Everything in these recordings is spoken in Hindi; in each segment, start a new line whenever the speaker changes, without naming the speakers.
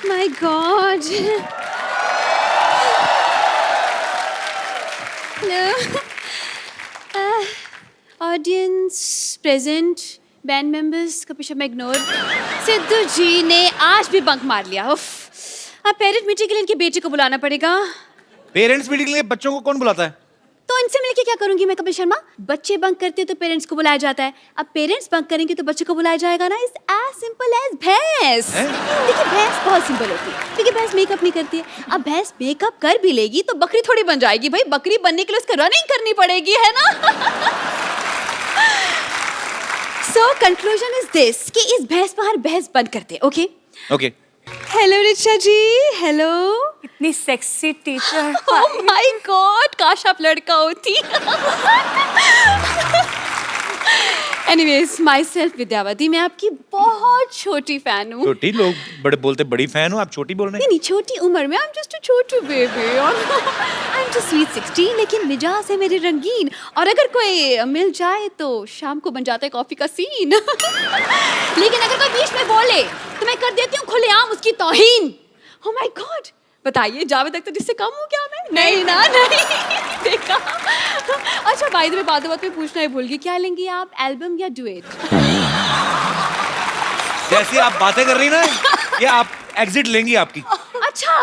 My God. Hello. Audience present, band members का पीछे मैं इग्नोर. सिद्धू जी ने आज भी बंक मार लिया. उफ. अब पेरेंट मीटिंग के लिए इनकी बेटी को बुलाना पड़ेगा.
पेरेंट्स मीटिंग के लिए बच्चों को कौन बुलाता है?
तो इनसे मिलके क्या करूंगी मैं कपिल शर्मा? बच्चे बंक करते तो पेरेंट्स को बुलाया जाता है. अब पेरेंट्स बंक करेंगे तो बच्चे को बुलाया जाएगा ना. इट्स एज सिंपल एज भैंस. देखिए भैंस बहुत सिंपल होती है क्योंकि भैंस मेकअप नहीं करती है. अब भैंस मेकअप कर भी लेगी तो बकरी थोड़ी बन जाएगी भाई. बकरी बनने के लिए उसको रनिंग करनी पड़ेगी, है ना? So conclusion is this कि इस भैंस पर हर भैंस बंद करते. Okay
okay.
Hello Richa ji. Hello.
इतनी sexy teacher.
Oh my god, काश आप लड़का होती. Anyways myself Vidyavati. मैं आपकी बहुत छोटी फैन हूँ.
छोटी लोग बड़े बोलते बड़ी फैन हो, आप छोटी बोल रहे हैं?
नहीं छोटी उम्र में. I am just a Chhotu baby. I am just sweet 16 लेकिन मिजाज है मेरे रंगीन. और अगर कोई मिल जाए तो शाम को बन जाता है कॉफी का सीन. लेकिन अगर कोई बीच में बोले तो मैं कर देती हूँ खुलेआम उसकी तौहीन. ओह माय गॉड. बताइए जावेद अख्तर जिससे कम हो क्या मैं? नहीं ना, नहीं. देखा. अच्छा बाय द वे बात में पूछना ही भूल गई, क्या लेंगी आप, एल्बम या डुएट?
जैसी आप बातें कर रही ना, ये आप एग्जिट लेंगी आपकी.
अच्छा.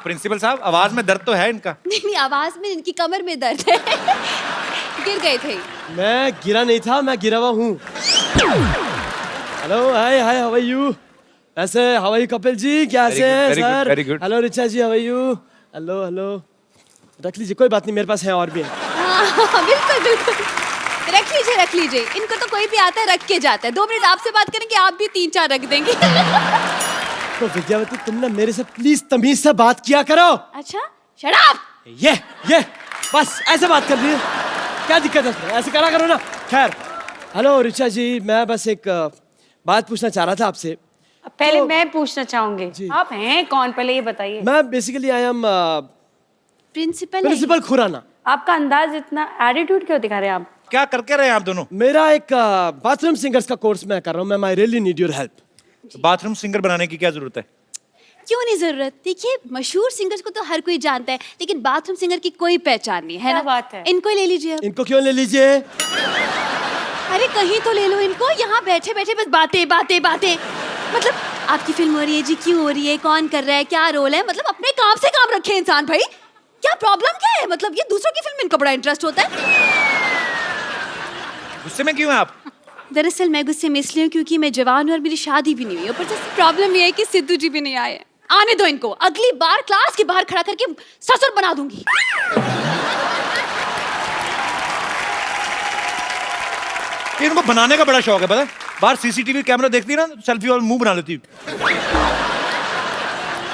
प्रिंसिपल साहब, आवाज में दर्द तो है इनका.
नहीं आवाज में, इनकी कमर में दर्द है. गिर गए थे.
मैं गिरा नहीं था, मैं गिरा हुआ हूँ. Hello, hi hi, how are you? ऐसे how are you Kapil ji, कैसे हैं sir?
Very good.
Hello Richa ji, how are you? Hello hello. रख लीजिए, कोई बात नहीं, मेरे पास है और भी है.
बिल्कुल बिल्कुल. रख लीजिए. इनको तो कोई भी आता है रख के जाता है. 2 मिनट आपसे बात करेंगे, आप भी 3-4 रख देंगे.
तो विद्यावती तुम ना मेरे से प्लीज तमीज से बात किया करो.
अच्छा शट अप.
ये बस ऐसे बात कर रही है, क्या दिक्कत है? ऐसे करा करो ना. खैर, हेलो रिचा जी, मैं बस एक बात पूछना चाह रहा था आपसे.
पहले
तो,
मैं पूछना चाहूंगी, आप हैं कौन, पहले ये बताइए.
मैं basically I am principal Khurana.
आपका अंदाज इतना एटीट्यूड क्यों दिखा रहे हैं आप?
क्या करके रहे हैं आप दोनों?
मेरा एक बाथरूम सिंगर्स का कोर्स मैं कर रहा हूँ. मैं I really need your help.
Bathroom singer बनाने की क्या जरूरत है?
क्यों नहीं जरूरत? देखिए मशहूर सिंगर्स को तो हर कोई जानता है लेकिन बाथरूम सिंगर की कोई पहचान नहीं है ना.
बात है.
इनको ले लीजिए.
इनको क्यों ले लीजिए?
अरे कहीं तो ले लो इनको. यहाँ बैठे बैठे बस बातें बातें बातें. मतलब आपकी फिल्म हो रही है जी, क्यों हो रही है, कौन कर रहा है, क्या रोल है. मतलब अपने काम से काम रखे इंसान भाई. क्या प्रॉब्लम क्या है? मतलब ये दूसरों की फिल्म में इनको बड़ा इंटरेस्ट होता है.
गुस्से में क्यों हैं आप?
दरअसल मैं गुस्से में इसलिए हूँ क्योंकि मैं जवान हूँ और मेरी शादी भी नहीं हुई. ऊपर से प्रॉब्लम ये है कि सिद्धू जी भी नहीं आए. आने दो इनको, अगली बार क्लास के बाहर खड़ा करके ससुर बना दूंगी.
इनको बनाने का बड़ा शौक है, पता है? बाहर सीसीटीवी कैमरा देखती है ना, सेल्फी और मुंह बना लेती.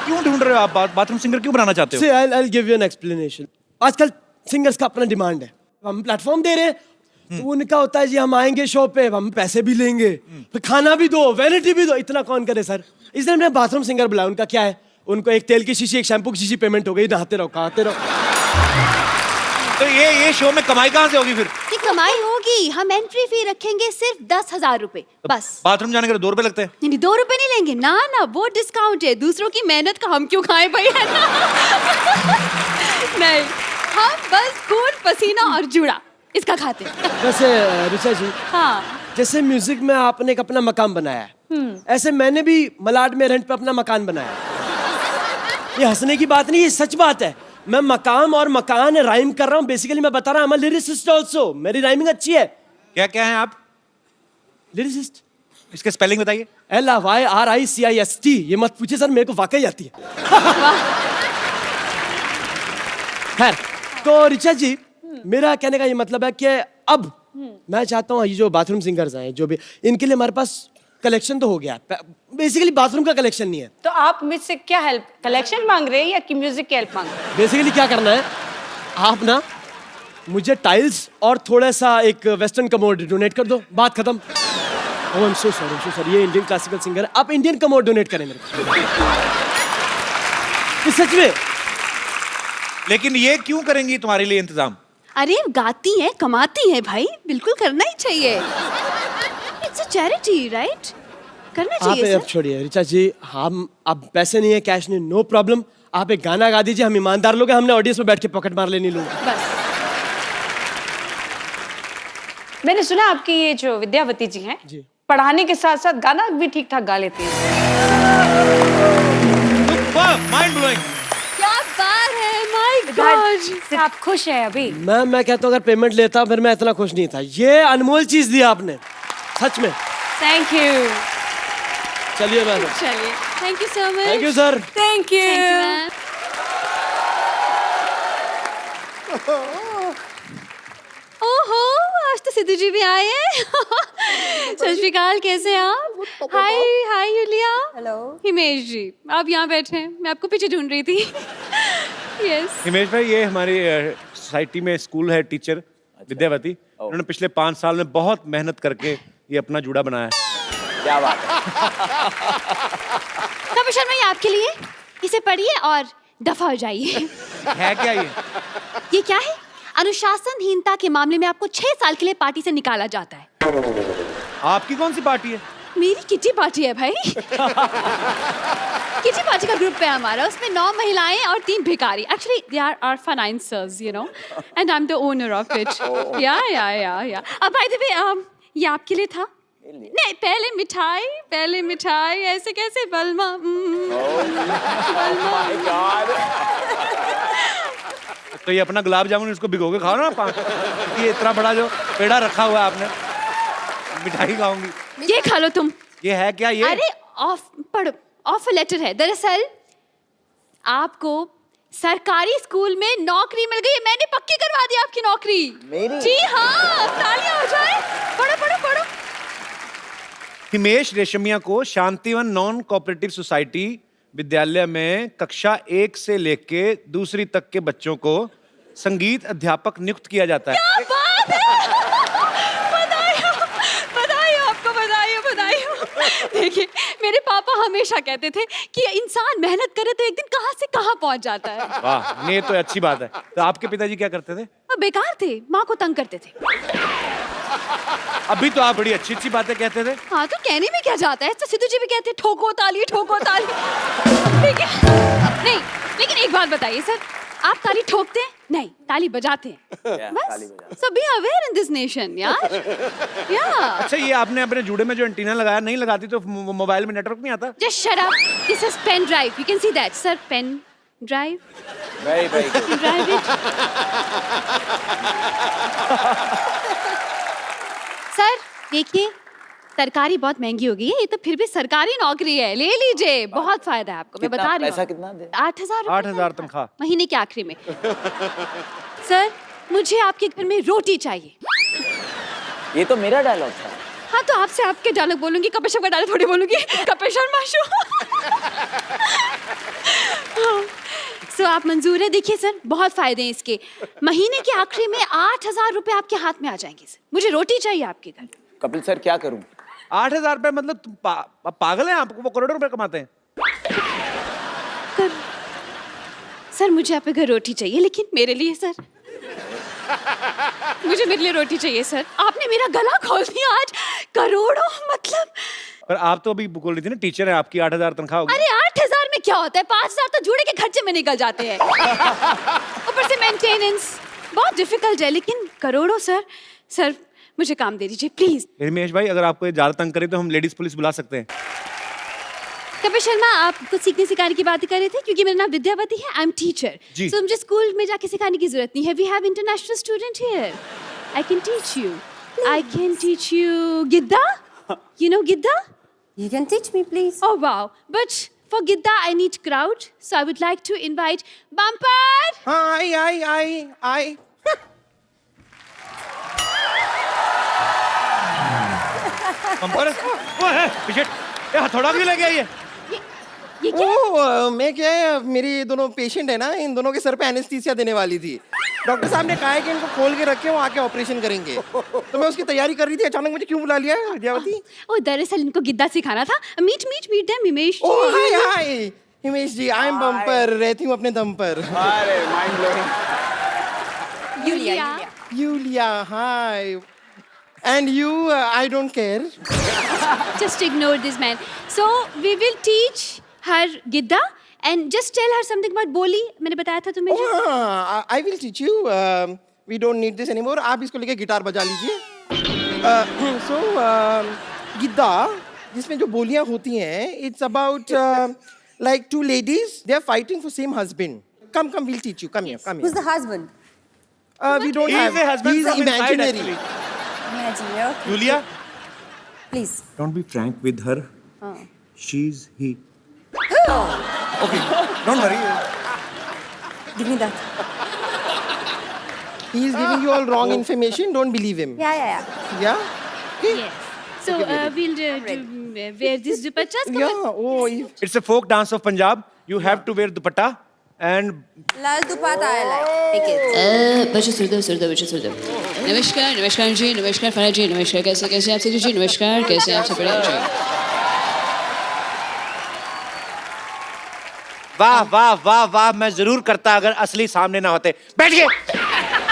क्यों ढूंढ रहे हो आप? बाथरूम सिंगर क्यों बनाना चाहते हो?
See, I'll give you an explanation. आजकल सिंगर्स का अपना डिमांड है. हम प्लेटफॉर्म दे रहे हैं तो उनका होता है जी हम आएंगे शो पे, हम पैसे भी लेंगे, फिर खाना भी दो, वैनिटी भी दो. इतना कौन करे सर? इसलिए हमने बाथरूम सिंगर बुलाया. उनका क्या है, उनको एक तेल की शीशी, एक शैम्पू की शीशी पेमेंट हो गई. नहाते रहो, खाते रहो.
तो ये शो में कमाई कहाँ से होगी फिर?
ये कमाई होगी. हम एंट्री फी रखेंगे सिर्फ 10,000 रुपए बस.
बाथरूम जाने के लिए 2 रुपए लगते हैं?
नहीं 2 रुपए नहीं लेंगे ना ना, वो डिस्काउंट है. दूसरों की मेहनत का हम क्यों खाएं भाई, है ना? नहीं, हम बस खून पसीना और जुड़ा इसका खाते हैं.
वैसे ऋचा जी,
हाँ.
जैसे म्यूजिक में आपने एक अपना मकान बनाया है, ऐसे मैंने भी मलाड में रेंट पे अपना मकान बनाया है. ये हंसने की बात नहीं, ये सच बात है. मैं मकाम और मकान राइम कर रहा हूँ. बेसिकली मैं बता रहा हूँ, लिरिसिस्ट ऑल्सो. मेरी राइमिंग अच्छी है.
क्या क्या है आप?
लिरिसिस्ट.
इसके स्पेलिंग बताइए.
LYRICIST. ये मत पूछिए सर, मेरे को वाकई आती है. खैर, तो ऋचा जी, मेरा कहने का ये मतलब है कि अब मैं चाहता हूँ ये जो बाथरूम सिंगर्स हैं, जो भी, इनके लिए हमारे पास कलेक्शन तो हो गया. बेसिकली बाथरूम का कलेक्शन नहीं है.
तो आप मुझसे क्या हेल्प, कलेक्शन मांग रहे हैं या कि म्यूजिक की हेल्प मांग रहे हैं?
बेसिकली क्या करना है, आप ना मुझे टाइल्स और थोड़ा सा एक वेस्टर्न कमोड डोनेट कर दो. बात खत्म. ओह आई एम सो सॉरी. ये इंडियन क्लासिकल सिंगर है, आप इंडियन कमोड डोनेट करें मेरे को. सच में
लेकिन ये क्यों करेंगी तुम्हारे लिए इंतजाम?
अरे गाती हैं, कमाती हैं भाई, बिल्कुल करना ही चाहिए। It's a charity, right? करना
आप
चाहिए
अब
सर।
छोड़िए ऋचा जी, हम अब पैसे नहीं है, कैश नहीं, नो प्रॉब्लम। आप एक गाना गा दीजिए, हम ईमानदार लोग हैं, हमने ऑडियंस में बैठ के पॉकेट मार लेनी लोग।
बस
मैंने सुना आपकी ये जो विद्यावती जी हैं,
जी।
पढ़ाने के साथ साथ गाना भी ठीक ठाक गा लेती हैं।
Mind blowing.
क्या बात है, माय गॉड।
आप खुश हैं अभी?
मैं कहता हूँ अगर पेमेंट लेता फिर मैं इतना खुश नहीं था। ये अनमोल चीज दी आपने, सच में।
Thank you.
चलिए मैम,
चलिए, thank you so much.
Thank you sir.
Thank you.
Ma'am. ओहो, आज तो सिद्धू जी भी आए हैं। सत श्री अकाल, कैसे हैं आप? हाय हाय यूलिया।
हेलो।
हिमेश जी, आप यहाँ बैठे हैं, मैं आपको पीछे ढूंढ रही थी। यस।
हिमेश भाई, ये हमारी सोसाइटी में स्कूल है, टीचर विद्यावती। उन्होंने पिछले 5 साल में बहुत मेहनत करके ये अपना जूड़ा बनाया है।
क्या बात है।
कपिल शर्मा, ये आपके लिए, इसे पढ़िए और दफा हो जाइए।
है क्या ये?
ये क्या है? अनुशासनहीनता के मामले में आपको 6 साल के लिए पार्टी से निकाला जाता है।
आपकी कौन सी पार्टी है?
मेरी किटी पार्टी है भाई। किटी पार्टी का ग्रुप है हमारा, उसमें 9 महिलाएं और 3 भिखारी। Actually they are our financers, you know, and I am the owner of it. या अब बाय द वे, ये आपके लिए था। नहीं, पहले मिठाई, ऐसे कैसे बलमा?
तो ये अपना गुलाब जामुन इसको भिगो के खाओ ना। ये इतना बड़ा जो पेड़ा रखा हुआ है आपने, मिठाई खाऊंगी।
ये खा लो तुम।
ये है क्या ये?
अरे ऑफर लेटर है। दरअसल आपको सरकारी स्कूल में नौकरी मिल गई है। मैंने पक्की करवा दी आपकी नौकरी।
मेरी?
जी हाँ, तालियां हो जाए। पढ़ो।
हिमेश रेशमिया को शांतिवन नॉन कोऑपरेटिव सोसाइटी विद्यालय में कक्षा 1 से लेके 2री तक के बच्चों को संगीत अध्यापक नियुक्त किया जाता है।
क्या बात है! बधाई हो। देखिए, मेरे पापा हमेशा कहते थे कि इंसान मेहनत करे तो एक दिन कहाँ से कहाँ पहुंच जाता है।
वाह, ये तो अच्छी बात है। तो आपके पिताजी क्या करते थे?
वो बेकार थे, माँ को तंग करते थे।
अभी तो आप बड़ी अच्छी बातें कहते थे।
हाँ, तो कहने में क्या जाता है? तो सिद्धू जी भी कहते हैं ठोको ताली। ठीक है। नहीं, लेकिन एक बात बताइए सर, आप ताली ठोकते हैं? नहीं, ताली बजाते हैं। बस। So be aware in this nation, यार।
अच्छा, ये आपने अपने जूड़े में जो एंटीना लगाया, नहीं लगाती तो मोबाइल में नेटवर्क नहीं आता?
Just shut up. This is pen drive. You can see that, sir. Pen drive.
Very good.
You drive it. Sir देखिए, तरकारी बहुत महंगी हो गई है, ये तो फिर भी सरकारी नौकरी है, ले लीजिए, बहुत फायदा है आपको। मैं बता रही हूँ।
पैसा कितना दे?
8,000।
8,000 तनख्वाह
महीने के आखिरी में। सर, मुझे आपके घर में रोटी चाहिए।
ये तो मेरा डायलॉग था।
हाँ, तो आपसे आपके डायलॉग बोलूंगी, कपिल शर्मा डायलॉग थोड़ी बोलूंगी। कपिल शर्मा शो। सो आप मंजूर है? देखिए सर, बहुत फायदे हैं इसके। महीने के आखिरी में 8,000 रुपए आपके हाथ में आ जाएंगे सर। मुझे रोटी चाहिए आपके घर।
कपिल सर, क्या करूं?
8,000 रुपए मतलब तुम पागल हैं? आपको वो करोड़ों रुपए कमाते हैं।
सर, मुझे आपके घर रोटी चाहिए, लेकिन मेरे लिए सर। मुझे मेरे लिए रोटी चाहिए सर। आपने मेरा गला खोल दिया आज। करोड़ों मतलब।
पर आप तो अभी बोल रही थी ना, टीचर है आपकी, 8,000 तनख्वाह होगी।
अरे 8,000 में क्या होता है? 5,000 तो जूड़े के खर्चे में निकल जाते हैं। ऊपर से मेंटेनेंस बहुत डिफिकल्ट है, लेकिन करोड़ों सर मुझे काम दे दीजिए प्लीज।
हिमेश भाई, अगर आपको ये ज्यादा तंग करे तो हम लेडीज पुलिस बुला सकते हैं।
कपिल शर्मा, आप कुछ सीखने सिखाने की बात कर रहे थे, क्योंकि मेरा नाम विद्यावती है, आई एम टीचर।
जी।
सो मुझे स्कूल में जाके सिखाने की जरूरत नहीं है। We have international student here. I can teach you Giddha. You know Giddha?
You can teach me, please.
Oh wow, but for Gidda I need crowd, so I would like to invite Bumper.
आई कंपर वो है पीछे, ये हथौड़ा क्यों लग गया
ये क्या?
मैं क्या है, मेरी दोनों पेशेंट है ना, इन दोनों के सर पे एनेस्थीसिया देने वाली थी। डॉक्टर साहब ने कहा है कि इनको खोल के रखे, वो आके ऑपरेशन करेंगे। तो मैं उसकी तैयारी कर रही थी, अचानक मुझे क्यों बुला लिया विद्यावती?
ओ, दरअसल इनको गिद्दा सिखाना था। मीट देम हिमेश
ओ
ji.
Hi Himesh ji I am bumper, रहती हूँ अपने दम पर.
अरे mind blowing.
Yulia.
Yulia, hi. And you, I don't care.
Just ignore this man. So we will teach her Gidda and just tell her something about Boli. मैंने बताया था तुम्हें. जो-
Oh, I will teach you. We don't need this anymore. आप इसको लेके गिटार बजा लीजिए. So, गिद्दा, जिसमें जो बोलियां होती हैं, it's about like two ladies. They are fighting for same husband. Come, we'll teach you. Come here.
Who's the husband?
We don't
He
have.
is a husband
He's
from inside,
imaginary.
actually.
Imagine, okay.
Julia,
Please.
don't be frank with her. She's he. Okay, don't worry.
Give me that.
He is giving you all wrong information. Don't believe him.
Yeah.
Yeah?
Yes. So we'll wear this dupattas.
Yeah. Oh, if-
It's a folk dance of Punjab. You have to wear dupatta and
Lal Dupatta, I like. Take it.
बच्चे सुरदेव. नमस्कार जी, नमस्कार फना जी, नमस्कार कैसे आप सभी जी, नमस्कार कैसे आप सब बढ़िया जी.
वाह वाह वाह वाह, मैं जरूर करता अगर असली सामने ना होते. बैठिए.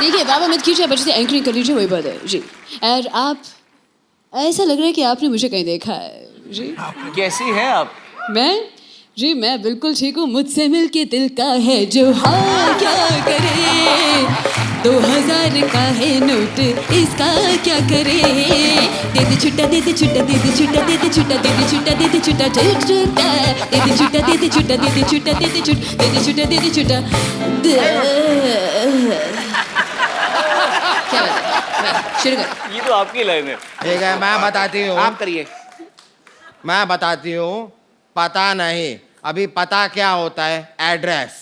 देखिए बाबा मत कीजिए, बच्चे से एंकरिंग कर लीजिए, वही बात है जी. और आप ऐसा लग रहा है कि आपने मुझे कहीं देखा है जी.
कैसी हैं आप?
मैं बिल्कुल ठीक हूँ. मुझसे मिलके दिल का है जो हाँ क्या करे, 2000 का है नोट इसका क्या करे. दे दे छुट्टा दे दे छुट्टा दे दे छुट्टा दे दे छुट्टा दे दे छुट्टा दे दे छुट्टा दे दे छुट्टा दे दे छुट्टा दे दे छुट्टा दे दे छुट्टा दे दे छुट्टा. क्या बात है, शुरू कर.
ये तो आपकी लाइन है.
ठीक है, मैं बताती हूँ.
आप करिए.
मैं बताती हूँ. पता नहीं. अभी पता क्या होता है? एड्रेस.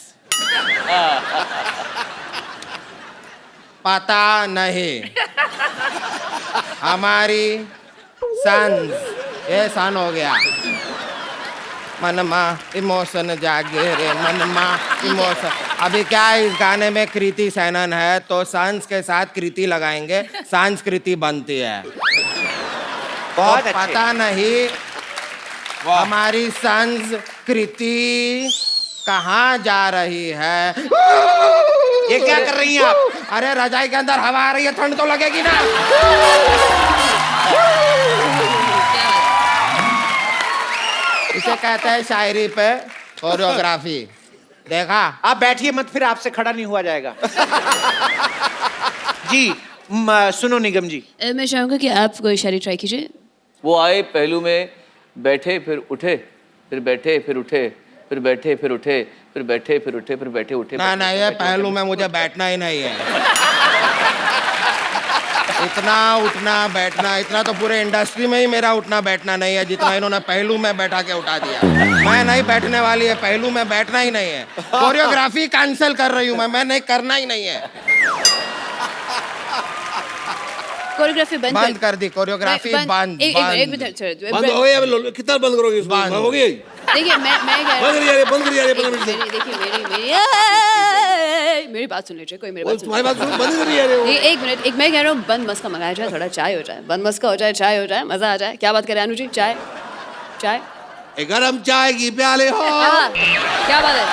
पता नहीं. हमारी सन, ये सन हो गया. मनमा इमोशन जागे रे, मनमा इमोशन. अभी क्या है, इस गाने में कृति सैनन है, तो सन्स के साथ कृति लगाएंगे, संस्कृति बनती है.
बहुत
तो
अच्छे.
पता नहीं हमारी संस्कृति कहाँ जा रही है.
ये क्या कर रही हैं आप?
अरे रजाई के अंदर हवा आ रही है, ठंड तो लगेगी ना. इसे कहते हैं शायरी पे कोरियोग्राफी. देखा?
आप बैठिए मत, फिर आपसे खड़ा नहीं हुआ जाएगा. जी सुनो निगम जी.
मैं चाहूँगा कि आप कोई शायरी ट्राई कीजिए.
वो आए पहलू में, बैठे फिर उठे, फिर बैठे फिर उठे, फिर बैठे फिर उठे, फिर बैठे फिर उठे, फिर बैठे उठे.
ना ये पहलू में मुझे बैठना ही नहीं है. इतना उठना बैठना, इतना तो पूरे इंडस्ट्री में ही मेरा उठना बैठना नहीं है जितना इन्होंने पहलू में बैठा के उठा दिया. मैं नहीं बैठने वाली है, पहलू में बैठना ही नहीं है. कोरियोग्राफी कैंसिल कर रही हूँ मैं नहीं करना ही नहीं है.
कोरियोग्राफी
बंद कर दी. कोरियोग्राफी बंद.
एक मिनट
बंद हो गया. अब कितना बंद करोगे इसको?
बंद
हो गई.
देखिए मैं
बंद करिए यार, बंद करिए यार, 15 मिनट से.
मेरी बात सुन लीजिए, कोई मेरी बात सुन.
तुम्हारी बात सुनो, बंद करिए यार.
एक मिनट, एक मैं कह रहा हूँ बंद मस्का मंगाया जाए, थोड़ा चाय हो जाए. बंद मस्का हो जाए, चाय हो जाए, मजा आ जाए. क्या बात करें अनु जी? चाय
गरम चाय की प्याले हो
क्या बात है?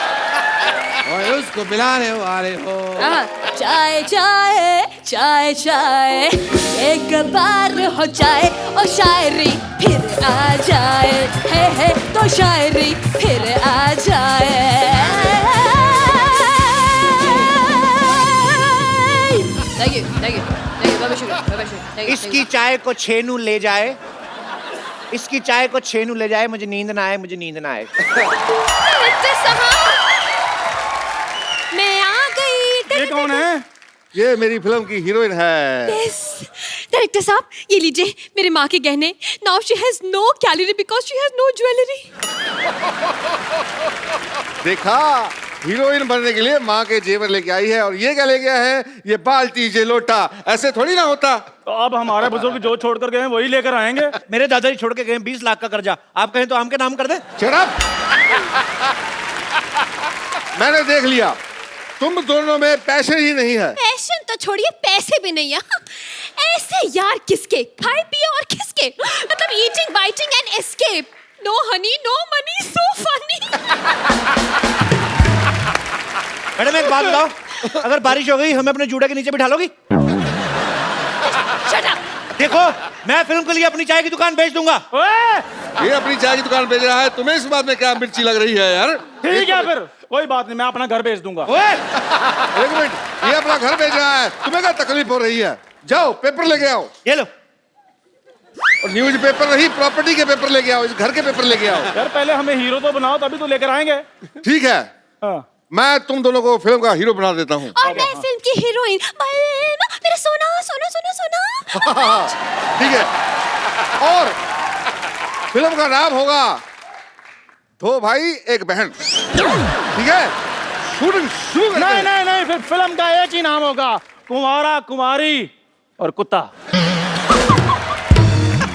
और उसको पिलाने वाले हो.
चाय चाय चाय चाय, एक बार हो जाए और शायरी फिर आ जाए. है तो शायरी फिर आ जाए. थैंक यू बाबा शुक्रिया.
इसकी चाय को छेनू ले जाए, इसकी चाय को छेनू ले जाए. मुझे नींद ना आए, मुझे नींद ना आए.
मैं आ गई.
ये कौन है? ये मेरी फिल्म की हीरोइन है.
डायरेक्टर साहब ये लीजिए मेरे माँ के गहने. Now she has no calorie because she has no jewellery.
देखा, हीरोइन बनने के लिए माँ के जेवर लेके आई है. और ये क्या लेके आया है? ये बाल्टी, ये लोटा. ऐसे थोड़ी ना होता.
तो अब हमारे बुजुर्ग जो छोड़ कर गए हैं वही लेकर आएंगे.
मेरे दादाजी छोड़ के गए 20 लाख का कर्जा. आप कहें तो आम के नाम कर दे.
Shut up! मैंने देख लिया, तुम दोनों में पैसे ही नहीं है.
पैशन तो छोड़िए, पैसे भी नहीं है. ऐसे यार किसके? खाए पिए और किसके? मतलब eating biting and escape. No honey no money so funny.
Madam एक बात बताओ, अगर बारिश हो गई हमें अपने जूड़े के नीचे बिठा लोगी?
Shut up.
देखो मैं फिल्म के लिए अपनी चाय की दुकान बेच दूंगा।
ये अपनी चाय की दुकान बेच रहा है, तुम्हें इस बात में क्या मिर्ची लग रही है यार?
ठीक है फिर कोई बात नहीं, मैं अपना घर बेच दूंगा।
एक मिनट, ये अपना घर बेच रहा है, तुम्हें क्या तकलीफ हो रही है? जाओ पेपर लेके आओ।
ये लो।
और न्यूज पेपर नहीं, प्रॉपर्टी के पेपर लेके आओ, इस घर के पेपर लेके आओ।
यार पहले हमें हीरो तो बनाओ, तभी तो लेकर आएंगे।
ठीक है,
हाँ।
मैं तुम दोनों को फिल्म का हीरो बना देता हूँ।
और मैं फिल्म की हीरोइन बलमा, मेरा सोना सोना सोना सोना।
ठीक है, और फिल्म का नाम होगा दो भाई एक बहन। ठीक है, शूटिंग शुरू करते
नहीं
हैं।
नहीं नहीं, फिर फिल्म का एक ही नाम होगा, कुंवारा कुमारी और कुत्ता।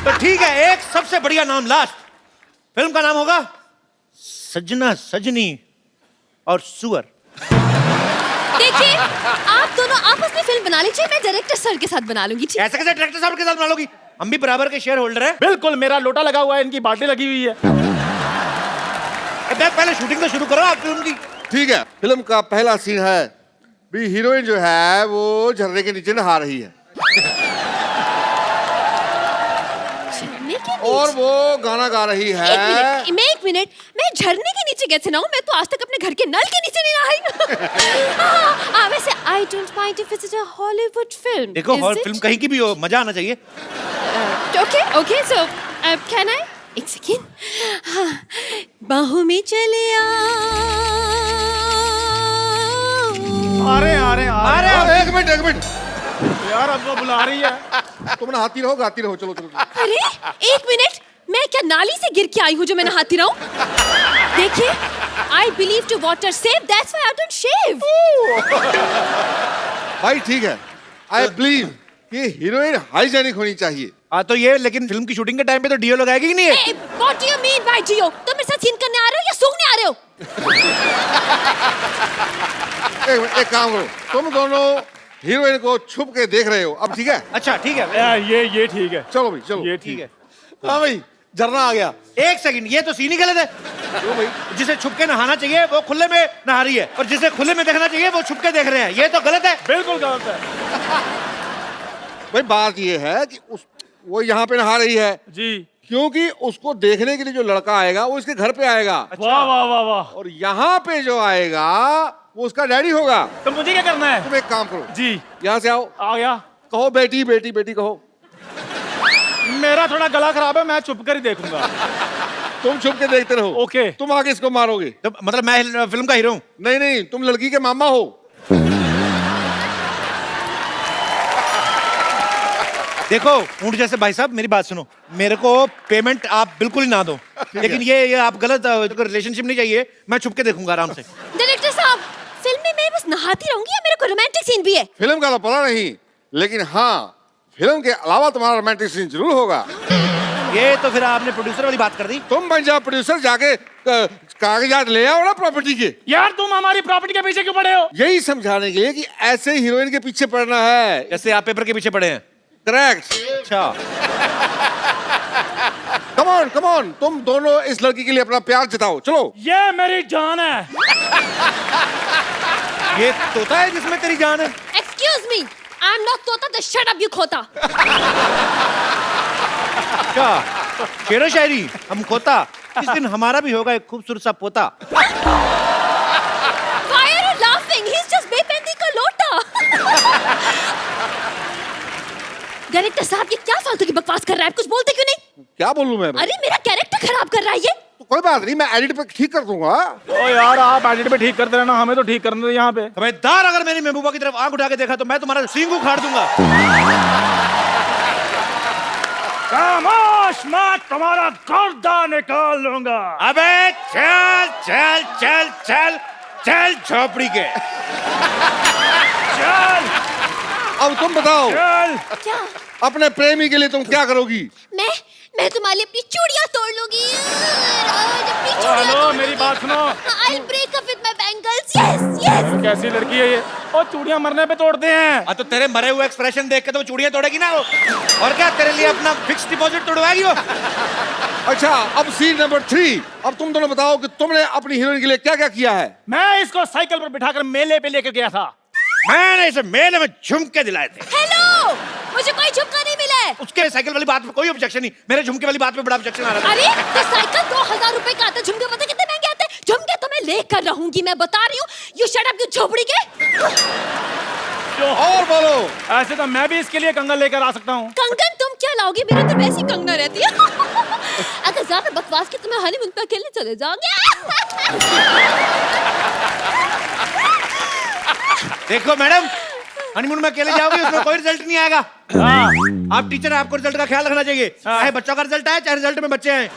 तो ठीक है, एक सबसे बढ़िया नाम लास्ट। फिल्म का नाम होगा सजना सजनी और सुअर।
देखिए आप दोनों आपस में फिल्म बना लीजिए, मैं डायरेक्टर सर के साथ बना लूंगी। ठीक?
ऐसे कैसे डायरेक्टर साहब के साथ बना लोगी? हम भी बराबर के शेयर होल्डर हैं।
बिल्कुल, मेरा लोटा लगा हुआ है, इनकी बाल्टी लगी हुई है।
पहले शूटिंग तो शुरू करो आप फिल्म की।
ठीक है, फिल्म का पहला सीन है भी हीरोइन जो है वो झरने के नीचे नहा रही है और वो गाना गा रही है।
एक मिनट, मैं झरने के नीचे कैसे नहाऊं? मैं तो आज तक अपने घर के नल के नीचे नहीं नहाई। वैसे I don't mind if it's a Hollywood film.
देखो हॉल फिल्म कहीं की भी हो, मजा आना चाहिए।
Okay so can I? एक सेकेंड। हाँ, बाहों में चले
अरे अरे अरे
अरे एक मिनट
यार, अब वो बुला रही है।
तुम नहाती रहो गाती रहो, चलो चलो, चलो।
अरे एक मिनट, मैं क्या नाली से गिर के आई हूँ जो मैं नहाती रहूं? देखिए, I believe to water save, that's why I don't shave.
भाई ठीक है, आई बिलीव कि हीरोइन हाइजेनिक होनी चाहिए।
हाँ तो ये, लेकिन फिल्म की शूटिंग के टाइम पे तो डीओ लगाएगी कि नहीं है?
What do you mean by Gio? तुम मेरे साथ सीन करने आ रहे हो या सूंघने आ रहे हो?
एक काम करो, तुम दोनों हीरोइन को छुप के देख रहे हो अब, ठीक है?
अच्छा ठीक है,
ये ठीक है।
चलो भाई चलो।
ये
ठीक है।
हाँ भाई, झरना आ गया।
एक सेकंड, ये तो सीन ही गलत है।
क्यों भाई?
जिसे छुप के नहाना चाहिए वो खुले में नहा रही है, और जिसे खुले में देखना चाहिए वो छुप के देख रहे हैं। ये तो गलत है।
बिल्कुल गलत है
भाई बात ये है कि वो यहाँ पे नहा रही है
जी,
क्योंकि उसको देखने के लिए जो लड़का आएगा वो इसके घर पे आएगा।
वाह वाह वाह वाह।
और यहाँ पे जो आएगा वो उसका डैडी होगा।
तो मुझे क्या करना है?
तुम एक काम करो
जी,
यहाँ से आओ,
आ गया।
कहो बेटी बेटी बेटी कहो।
मेरा थोड़ा गला खराब है, मैं छुप कर ही देखूंगा।
तुम छुप के देखते रहो।
ओके।
तुम आगे इसको मारोगे।
तो मतलब मैं फिल्म का हीरो हूँ?
नहीं नहीं, तुम लड़की के मामा हो।
देखो ऊँट जैसे भाई साहब, मेरी बात सुनो, मेरे को पेमेंट आप बिल्कुल ही ना दो, लेकिन ये आप गलत रिलेशनशिप नहीं चाहिए। मैं छुप के देखूंगा आराम से।
डायरेक्टर साहब, फिल्म में मैं बस नहाती रहूंगी या मेरे को रोमांटिक सीन भी है?
फिल्म का तो पता नहीं, लेकिन हाँ फिल्म के अलावा तुम्हारा रोमांटिक सीन जरूर होगा।
ये तो फिर आपने प्रोड्यूसर वाली बात कर दी।
तुम बन जाओ प्रोड्यूसर, जाके कागजात ले आओ ना प्रॉपर्टी के।
यार तुम हमारी प्रॉपर्टी के पीछे क्यों पड़े हो?
यही समझाने के लिए कि ऐसे हीरोइन के पीछे पड़ना है।
जैसे आप पेपर के पीछे पड़े हैं।
करेक्ट।
अच्छा
कम ऑन, तुम दोनों इस लड़की के लिए अपना प्यार जताओ, चलो।
ये मेरी जान है।
ये तोता है जिसमें तेरी जान है?
Excuse me, I'm not तोता, तो shut up you खोता।
क्या शेरो शायरी? हम खोता, इस दिन हमारा भी होगा एक खूबसूरत सा पोता।
Why are you laughing? He's just बेपेंदी का लोटा। डायरेक्टर साहब, ये क्या फालतू की बकवास कर रहा है? कुछ बोलते क्यों नहीं?
क्या बोलूं मैं?
अरे मेरा कैरेक्टर खराब कर रहा है ये।
तो कोई बात नहीं, मैं एडिट पे ठीक कर दूंगा।
ओ यार, आप एडिट पे ठीक करते रहना, हमें तो ठीक करने दो यहाँ पे।
खबरदार अगर मेरी महबूबा की तरफ आंख उठा के देखा तो मैं तुम्हारा सींग उखाड़ दूंगा।
खामोश, मैं तुम्हारा गर्दा निकाल लूंगा।
अबे चल चल चल चल चल झोपड़ी के।
चल
अब तुम बताओ,
चल।
क्या?
अपने प्रेमी के लिए तुम क्या करोगी?
मैं तुम्हारे लिए अपनी चूड़ियां तोड़ लूंगी राज, अपनी चूड़ियां
हेलो
तोड़
मेरी
लूंगी।
बात सुनो।
I'll break up with my bangles. Yes, yes.
कैसी लड़की है ये? ओ चूड़ियां मरने पे तोड़ते हैं।
तो तेरे मरे हुए एक्सप्रेशन देख के तो वो चूड़ियां तोड़ेगी ना वो। और क्या तेरे लिए अपना फिक्स डिपॉजिट तोड़वाएगी वो।
अच्छा अब सीन नंबर 3। अब तुम दोनों बताओ कि तुमने अपनी हीरोइन के लिए क्या क्या किया है।
मैं इसको साइकिल पर बिठाकर मेले पे लेकर गया था।
मैंने इसे मेले में झुमके दिलाए थे।
हेलो, मुझे कोई झुमका नहीं मिला है।
उसके साइकिल वाली बात पे कोई ऑब्जेक्शन नहीं, मेरे झुमके वाली बात पे बड़ा ऑब्जेक्शन आ रहा था।
अरे तो साइकिल 2000 रुपए का आता, झुमके पता कितने महंगे आते हैं? झुमके तो मैं लेकर रहूंगी, मैं बता रही हूँ। यू शट अप, यू झोपड़ी के।
और बोलो।
ऐसे तो मैं भी इसके लिए कंगन लेकर आ सकता हूँ।
कंगन तुम क्या लाओगे? मेरा तो वैसी कंगना रहती है। अगर ज्यादा बकवास की तो मैं हनीमून पे अकेले चले जाऊंगी।
देखो मैडम, हनीमून में अकेले जाओगे उसमें कोई रिजल्ट नहीं आएगा। आप टीचर हैं, आपको रिजल्ट का ख्याल रखना चाहिए। चाहे बच्चों का रिजल्ट आए, चाहे रिजल्ट में बच्चे आए।